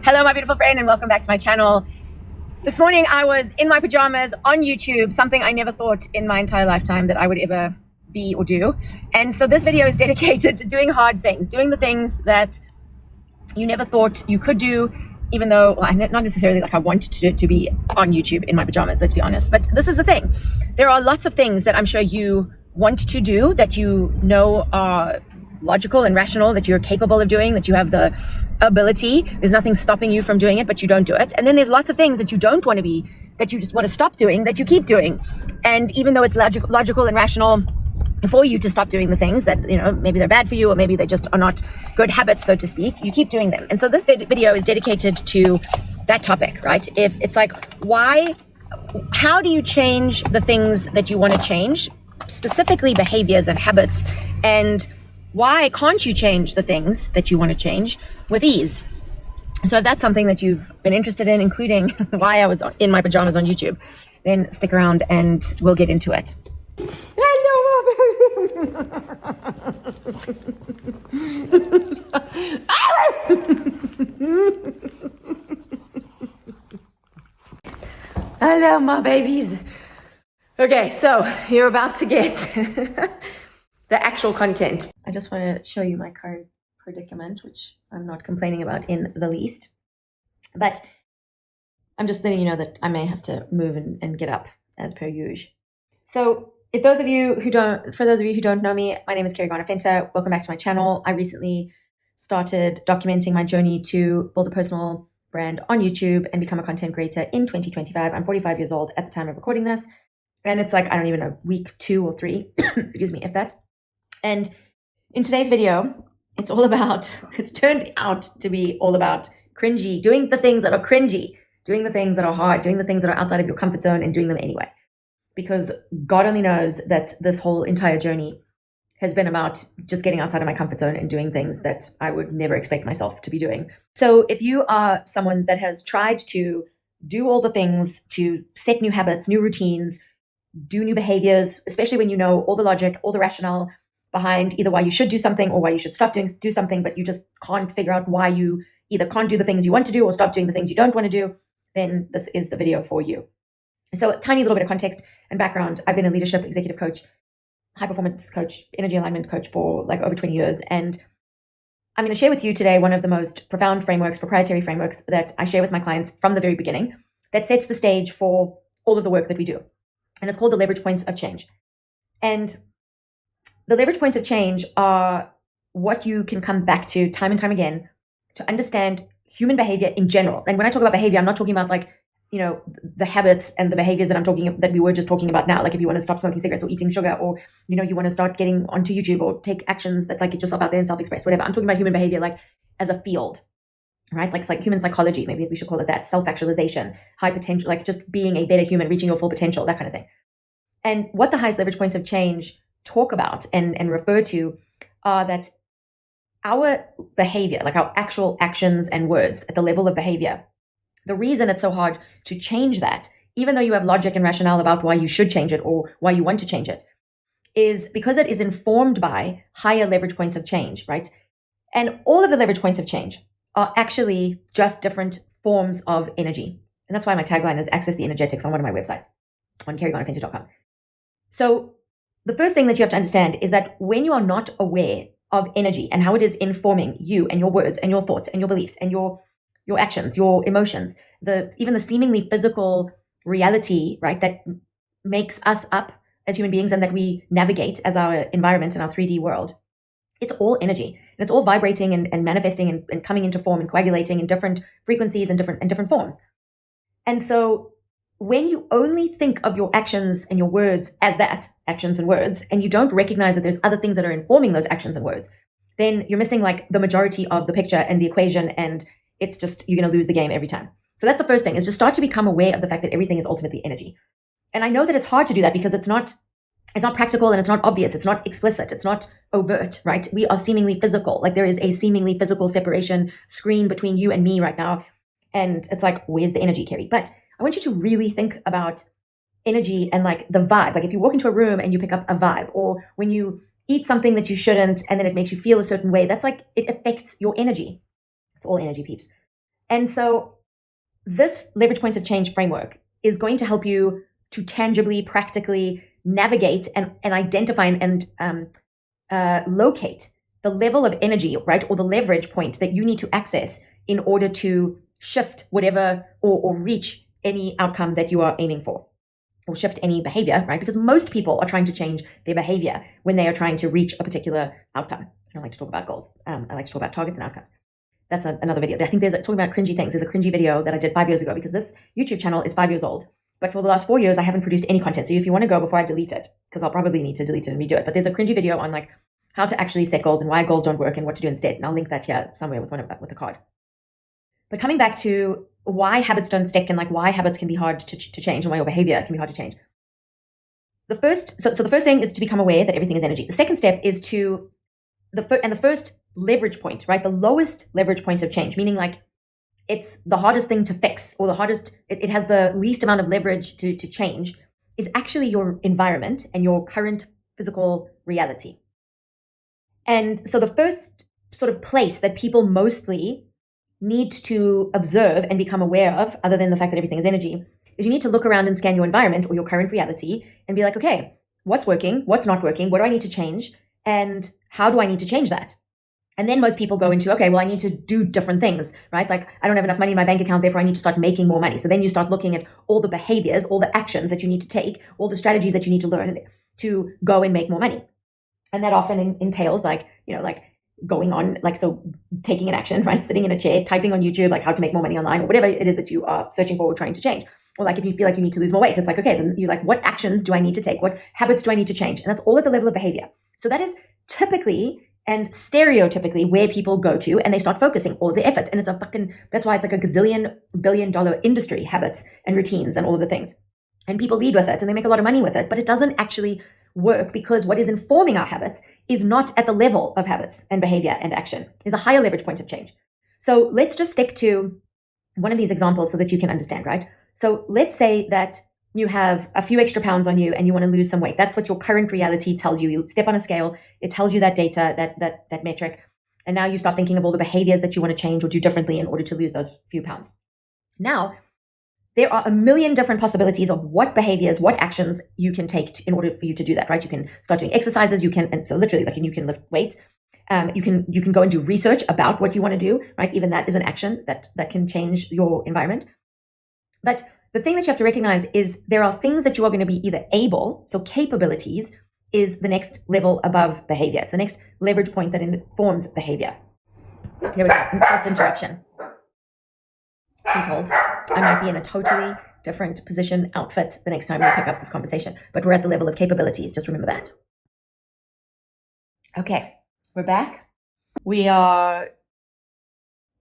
Hello, my beautiful friend, and welcome back to my channel. This morning I was in my pajamas on YouTube, something I never thought in my entire lifetime that I would ever be or do. And so this video is dedicated to doing hard things, doing the things that you never thought you could do, even though, well, not necessarily like I wanted to be on YouTube in my pajamas, let's be honest. But this is the thing. There are lots of things that I'm sure you want to do that you know are logical and rational, that you're capable of doing, that you have the ability. There's nothing stopping you from doing it, but you don't do it. And then there's lots of things that you don't want to be, that you just want to stop doing, that you keep doing. And even though it's logical and rational for you to stop doing the things that, you know, maybe they're bad for you, or maybe they just are not good habits, so to speak, you keep doing them. And so this video is dedicated to that topic, right? If it's like, how do you change the things that you want to change, specifically behaviors and habits, and why can't you change the things that you want to change with ease? So if that's something that you've been interested in, including why I was in my pajamas on YouTube, then stick around and we'll get into it. Hello, my babies. Okay, so you're about to get the actual content. I just want to show you my current predicament, which I'm not complaining about in the least. But I'm just letting you know that I may have to move and get up as per usual. So for those of you who don't know me, my name is Carrie Garner-Fenter. Welcome back to my channel. I recently started documenting my journey to build a personal brand on YouTube and become a content creator in 2025. I'm 45 years old at the time of recording this. And it's like, I don't even know, week 2 or 3, excuse me, if that. And in today's video, it's turned out to be all about cringy, doing the things that are cringy, doing the things that are hard, doing the things that are outside of your comfort zone and doing them anyway. Because God only knows that this whole entire journey has been about just getting outside of my comfort zone and doing things that I would never expect myself to be doing. So if you are someone that has tried to do all the things to set new habits, new routines, do new behaviors, especially when you know all the logic, all the rationale behind either why you should do something or why you should stop do something, but you just can't figure out why you either can't do the things you want to do or stop doing the things you don't want to do, then this is the video for you. So a tiny little bit of context and background. I've been a leadership executive coach, high performance coach, energy alignment coach for like over 20 years. And I'm going to share with you today one of the most profound frameworks, proprietary frameworks that I share with my clients from the very beginning that sets the stage for all of the work that we do. And it's called the leverage points of change. And the leverage points of change are what you can come back to time and time again to understand human behavior in general. And when I talk about behavior, I'm not talking about like, you know, the habits and the behaviors that we were just talking about now. Like if you want to stop smoking cigarettes or eating sugar, or, you know, you want to start getting onto YouTube or take actions that like get yourself out there and self-express, whatever. I'm talking about human behavior like as a field, right? Like human psychology, maybe we should call it that, self-actualization, high potential, like just being a better human, reaching your full potential, that kind of thing. And what the highest leverage points of change talk about and refer to are that our behavior, like our actual actions and words at the level of behavior, the reason it's so hard to change that, even though you have logic and rationale about why you should change it or why you want to change it, is because it is informed by higher leverage points of change, right? And all of the leverage points of change are actually just different forms of energy. And that's why my tagline is access the energetics on one of my websites, on carriegarnerfenter.com. So the first thing that you have to understand is that when you are not aware of energy and how it is informing you and your words and your thoughts and your beliefs and your actions, your emotions, even the seemingly physical reality, right, that makes us up as human beings and that we navigate as our environment in our 3D world, it's all energy. And it's all vibrating and manifesting and coming into form and coagulating in different frequencies and different forms. And so when you only think of your actions and your words as that, actions and words, and you don't recognize that there's other things that are informing those actions and words, then you're missing like the majority of the picture and the equation, and it's just, you're going to lose the game every time. So that's the first thing, is just start to become aware of the fact that everything is ultimately energy. And I know that it's hard to do that because it's not practical and it's not obvious. It's not explicit. It's not overt, right? We are seemingly physical. Like there is a seemingly physical separation screen between you and me right now. And it's like, where's the energy, Carrie? But I want you to really think about energy and like the vibe. Like if you walk into a room and you pick up a vibe, or when you eat something that you shouldn't and then it makes you feel a certain way, that's like, it affects your energy. It's all energy, peeps. And so this leverage points of change framework is going to help you to tangibly, practically navigate and identify and locate the level of energy, right? Or the leverage point that you need to access in order to shift whatever or reach any outcome that you are aiming for, or shift any behavior, right? Because most people are trying to change their behavior when they are trying to reach a particular outcome. I don't like to talk about goals. I like to talk about targets and outcomes. That's another video. I think talking about cringy things. There's a cringy video that I did 5 years ago, because this YouTube channel is 5 years old. But for the last 4 years, I haven't produced any content. So if you want to go before I delete it, because I'll probably need to delete it and redo it. But there's a cringy video on like how to actually set goals and why goals don't work and what to do instead. And I'll link that here somewhere with a card. But coming back to why habits don't stick and like why habits can be hard to change and why your behavior can be hard to change. The first thing is to become aware that everything is energy. The second step is the first leverage point, right? The lowest leverage point of change, meaning like it's the hardest thing to fix, or the hardest, it has the least amount of leverage to change, is actually your environment and your current physical reality. And so the first sort of place that people mostly need to observe and become aware of, other than the fact that everything is energy, is you need to look around and scan your environment or your current reality and be like, okay, what's working? What's not working? What do I need to change? And how do I need to change that? And then most people go into, okay, well, I need to do different things, right? Like I don't have enough money in my bank account, therefore I need to start making more money. So then you start looking at all the behaviors, all the actions that you need to take, all the strategies that you need to learn to go and make more money. And that often entails like going on, like, so taking an action, right? Sitting in a chair, typing on YouTube, like how to make more money online, or whatever it is that you are searching for or trying to change. Or like if you feel like you need to lose more weight, it's like, okay, then you're like, what actions do I need to take? What habits do I need to change? And that's all at the level of behavior. So that is typically and stereotypically where people go to, and they start focusing all of their efforts. And that's why it's like a gazillion billion-dollar industry, habits and routines and all of the things. And people lead with it and they make a lot of money with it, but it doesn't actually work, because what is informing our habits is not at the level of habits and behavior and action. There's a higher leverage point of change. So let's just stick to one of these examples so that you can understand, right? So let's say that you have a few extra pounds on you and you want to lose some weight. That's what your current reality tells you. You step on a scale, it tells you that data, that metric. And now you start thinking of all the behaviors that you want to change or do differently in order to lose those few pounds. Now, there are a million different possibilities of what behaviors, what actions you can take in order for you to do that, right? You can start doing exercises. And so literally, like, you can lift weights. You can go and do research about what you want to do, right? Even that is an action that can change your environment. But the thing that you have to recognize is there are things that you are going to be either able, so capabilities is the next level above behavior. It's the next leverage point that informs behavior. Here we go. First interruption. Please hold. I might be in a totally different position, outfit the next time we pick up this conversation, but we're at the level of capabilities. Just remember that. Okay, we're back. We are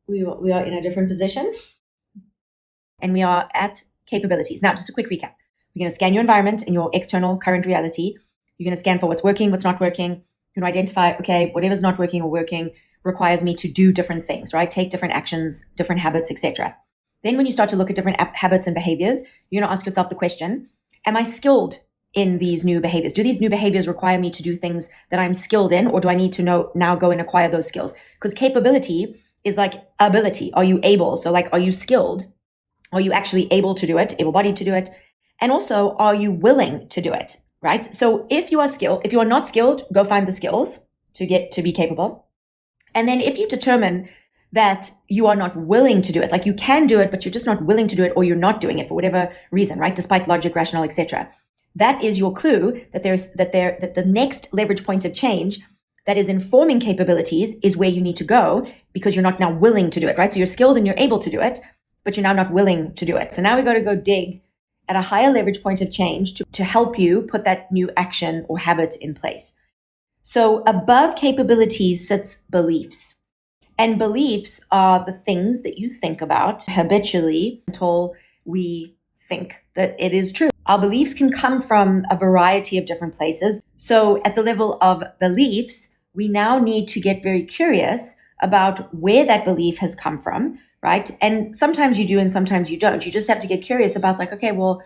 in a different position, and we are at capabilities. Now, just a quick recap. You're going to scan your environment and your external current reality. You're going to scan for what's working, what's not working. You're going to identify, okay, whatever's not working or working requires me to do different things, right? Take different actions, different habits, etc. Then when you start to look at different habits and behaviors, you're going to ask yourself the question, am I skilled in these new behaviors? Do these new behaviors require me to do things that I'm skilled in, or do I need to now go and acquire those skills? Because capability is like ability. Are you able? So like, are you skilled? Are you actually able to do it, able-bodied to do it? And also, are you willing to do it, right? So if you are not skilled, go find the skills to be capable. And then if you determine that you are not willing to do it, like you can do it, but you're just not willing to do it, or you're not doing it for whatever reason, right? Despite logic, rationale, etc. That is your clue that the next leverage point of change that is informing capabilities is where you need to go, because you're not now willing to do it, right? So you're skilled and you're able to do it, but you're now not willing to do it. So now we got to go dig at a higher leverage point of change to help you put that new action or habit in place. So above capabilities sits beliefs. And beliefs are the things that you think about habitually until we think that it is true. Our beliefs can come from a variety of different places. So at the level of beliefs, we now need to get very curious about where that belief has come from, right? And sometimes you do and sometimes you don't. You just have to get curious about like, okay, well,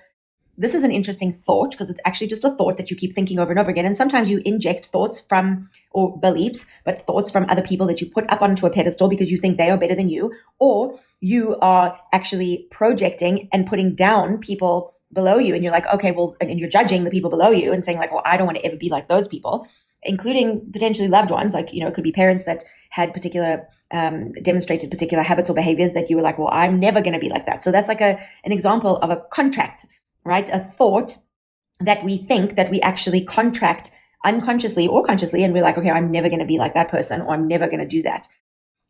this is an interesting thought because it's actually just a thought that you keep thinking over and over again. And sometimes you inject thoughts from, or beliefs, but thoughts from other people that you put up onto a pedestal because you think they are better than you, or you are actually projecting and putting down people below you. And you're like, okay, well, and you're judging the people below you and saying like, well, I don't want to ever be like those people, including potentially loved ones. Like, it could be parents that had demonstrated particular habits or behaviors that you were like, well, I'm never going to be like that. So that's like an example of a contract, right? A thought that we think that we actually contract unconsciously or consciously. And we're like, okay, I'm never going to be like that person, or I'm never going to do that.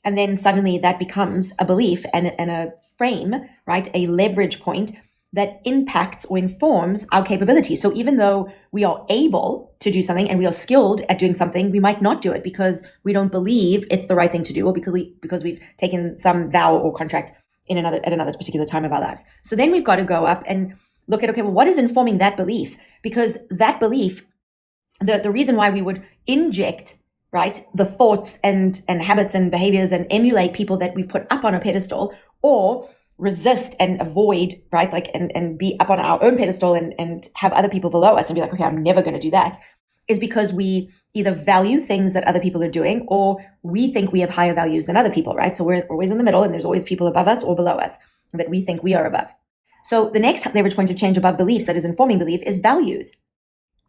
And then suddenly that becomes a belief and a frame, right? A leverage point that impacts or informs our capability. So even though we are able to do something and we are skilled at doing something, we might not do it because we don't believe it's the right thing to do, or because we've taken some vow or contract at another particular time of our lives. So then we've got to go up and look at, okay, well, what is informing that belief? Because that belief, the reason why we would inject, right, the thoughts and habits and behaviors and emulate people that we've put up on a pedestal, or resist and avoid, right, like and be up on our own pedestal and have other people below us and be like, okay, I'm never going to do that, is because we either value things that other people are doing, or we think we have higher values than other people, right? So we're always in the middle, and there's always people above us or below us that we think we are above. So the next leverage point of change above beliefs that is informing belief is values.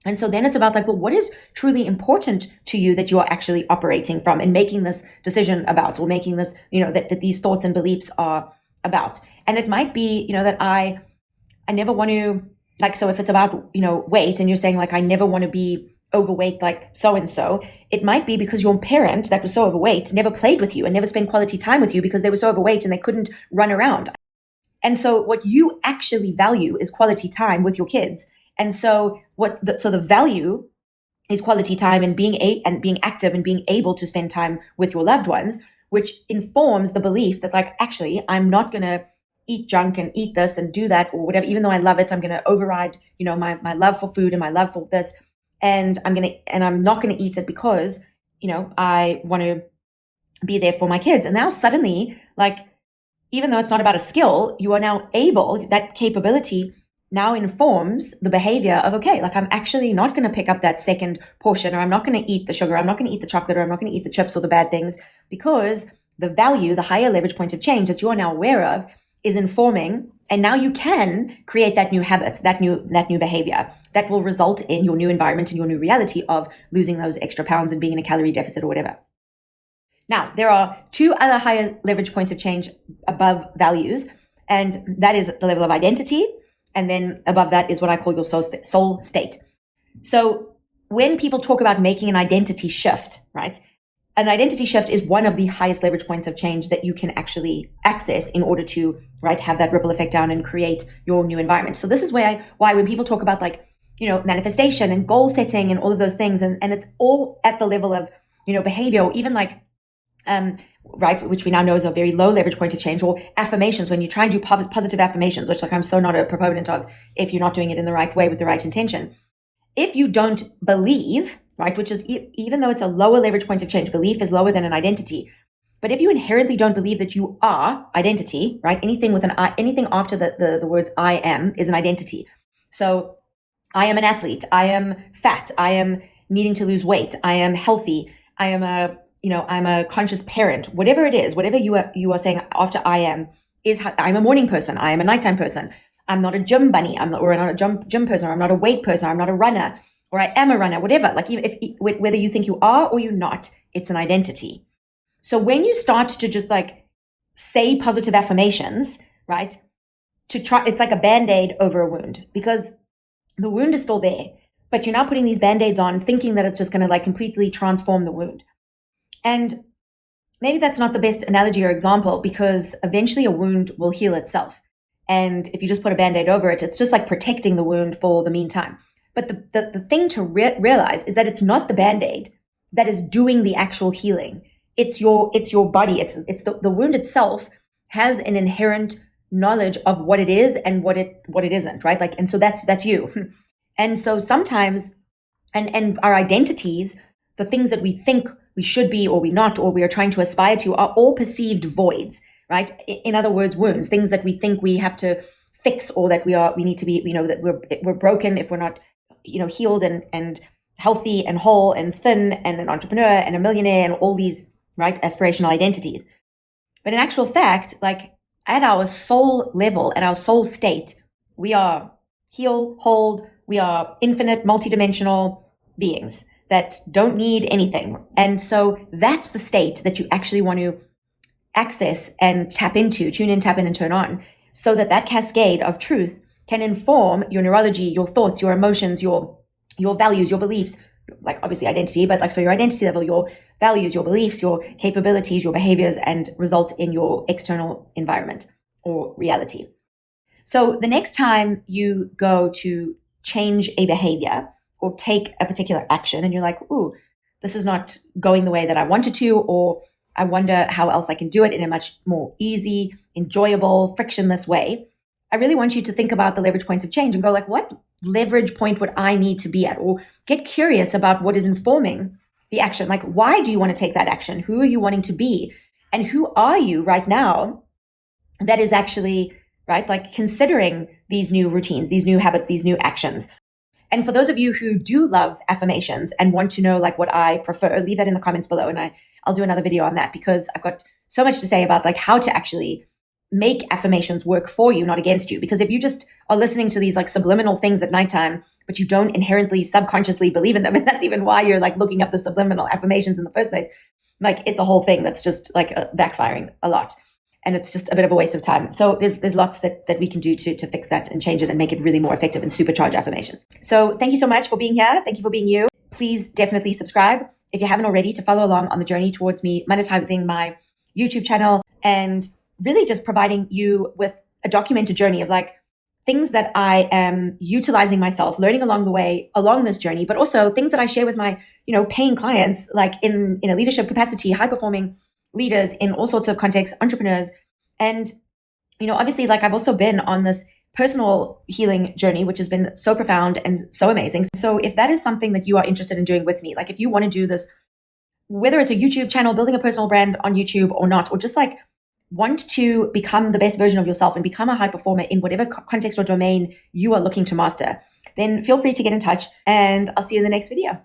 And so then it's about like, well, what is truly important to you that you are actually operating from and making this decision about, or making this, that these thoughts and beliefs are about. And it might be, that I never want to, like, so if it's about, weight, and you're saying like, I never want to be overweight like so-and-so, it might be because your parent that was so overweight never played with you and never spent quality time with you because they were so overweight and they couldn't run around. And so what you actually value is quality time with your kids. And so the value is quality time and being active and being able to spend time with your loved ones, which informs the belief that like, actually, I'm not going to eat junk and eat this and do that or whatever. Even though I love it, I'm going to override, my love for food and my love for this. And I'm not going to eat it because, I want to be there for my kids. And now suddenly, like, even though it's not about a skill, you are now able, that capability now informs the behavior of, okay, like I'm actually not going to pick up that second portion, or I'm not going to eat the sugar, I'm not going to eat the chocolate, or I'm not going to eat the chips or the bad things, because the value, the higher leverage point of change that you are now aware of is informing. And now you can create that new habit, that new behavior that will result in your new environment and your new reality of losing those extra pounds and being in a calorie deficit or whatever. Now, there are two other higher leverage points of change above values, and that is the level of identity. And then above that is what I call your soul state. So when people talk about making an identity shift, right? An identity shift is one of the highest leverage points of change that you can actually access in order to, right, have that ripple effect down and create your new environment. So this is why when people talk about like, manifestation and goal setting and all of those things, and it's all at the level of, behavior, or even like, right, which we now know is a very low leverage point of change, or affirmations, when you try and do positive affirmations, which like I'm so not a proponent of if you're not doing it in the right way with the right intention. If you don't believe, right, which is even though it's a lower leverage point of change, belief is lower than an identity. But if you inherently don't believe that you are identity, right, anything with an I, anything after the words I am is an identity. So I am an athlete, I am fat, I am needing to lose weight, I am healthy, I'm a conscious parent, whatever it is, whatever you are saying after I am is I'm a morning person, I am a nighttime person, I'm not a gym bunny, I'm not a gym person, or I'm not a weight person, or I'm not a runner, or I am a runner, whatever. Like whether you think you are or you're not, it's an identity. So when you start to just like say positive affirmations, right, it's like a Band-Aid over a wound, because the wound is still there, but you're now putting these Band-Aids on thinking that it's just going to like completely transform the wound. And maybe that's not the best analogy or example, because eventually a wound will heal itself. And if you just put a Band-Aid over it, it's just like protecting the wound for the meantime. But the thing to realize is that it's not the Band-Aid that is doing the actual healing. It's your body. It's the wound itself has an inherent knowledge of what it is and what it isn't, right? Like, and so that's you. And so sometimes, and our identities, the things that we think we should be or we not, or we are trying to aspire to, are all perceived voids, right? In other words, wounds, things that we think we have to fix, or that we need to be, that we're broken if we're not, healed and healthy and whole and thin and an entrepreneur and a millionaire and all these, right, aspirational identities. But in actual fact, like at our soul level, at our soul state, we are healed, whole, we are infinite, multidimensional beings that don't need anything. And so that's the state that you actually want to access and tap into, tune in, tap in, and turn on, so that that cascade of truth can inform your neurology, your thoughts, your emotions, your values, your beliefs, like obviously identity, but like, so your identity level, your values, your beliefs, your capabilities, your behaviors, and result in your external environment or reality. So the next time you go to change a behavior or take a particular action and you're like, ooh, this is not going the way that I wanted to, or I wonder how else I can do it in a much more easy, enjoyable, frictionless way, I really want you to think about the leverage points of change and go like, what leverage point would I need to be at? Or get curious about what is informing the action. Like, why do you want to take that action? Who are you wanting to be? And who are you right now that is actually, right, like considering these new routines, these new habits, these new actions? And for those of you who do love affirmations and want to know like what I prefer, leave that in the comments below, and I'll do another video on that, because I've got so much to say about like how to actually make affirmations work for you, not against you. Because if you just are listening to these like subliminal things at nighttime, but you don't inherently subconsciously believe in them, and that's even why you're like looking up the subliminal affirmations in the first place, like it's a whole thing that's just like backfiring a lot. And it's just a bit of a waste of time. So there's lots that we can do to fix that and change it and make it really more effective and supercharge affirmations. So thank you so much for being here. Thank you for being you. Please definitely subscribe if you haven't already, to follow along on the journey towards me monetizing my YouTube channel and really just providing you with a documented journey of like things that I am utilizing myself, learning along the way, along this journey, but also things that I share with my, paying clients, like in a leadership capacity, high performing leaders in all sorts of contexts, entrepreneurs. And, obviously, like I've also been on this personal healing journey, which has been so profound and so amazing. So if that is something that you are interested in doing with me, like if you want to do this, whether it's a YouTube channel, building a personal brand on YouTube or not, or just like want to become the best version of yourself and become a high performer in whatever context or domain you are looking to master, then feel free to get in touch, and I'll see you in the next video.